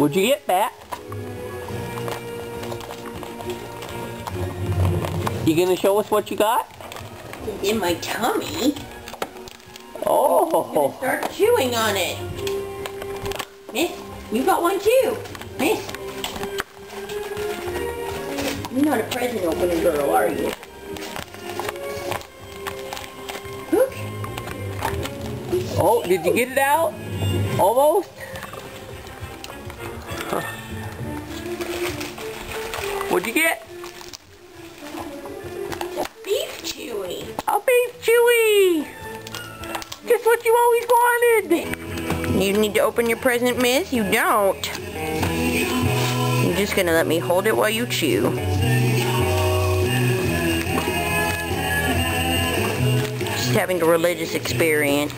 What'd you get, Bat? You gonna show us what you got? It's in my tummy. Oh. I'm gonna start chewing on it. Miss, you got one too. Miss. You're not a present opening girl, are you? Look. Oh, did you get it out? Almost? Huh. What'd you get? Beef chewy. A beef chewy! Just what you always wanted! You need to open your present, miss? You don't. You're just gonna let me hold it while you chew. Just having a religious experience.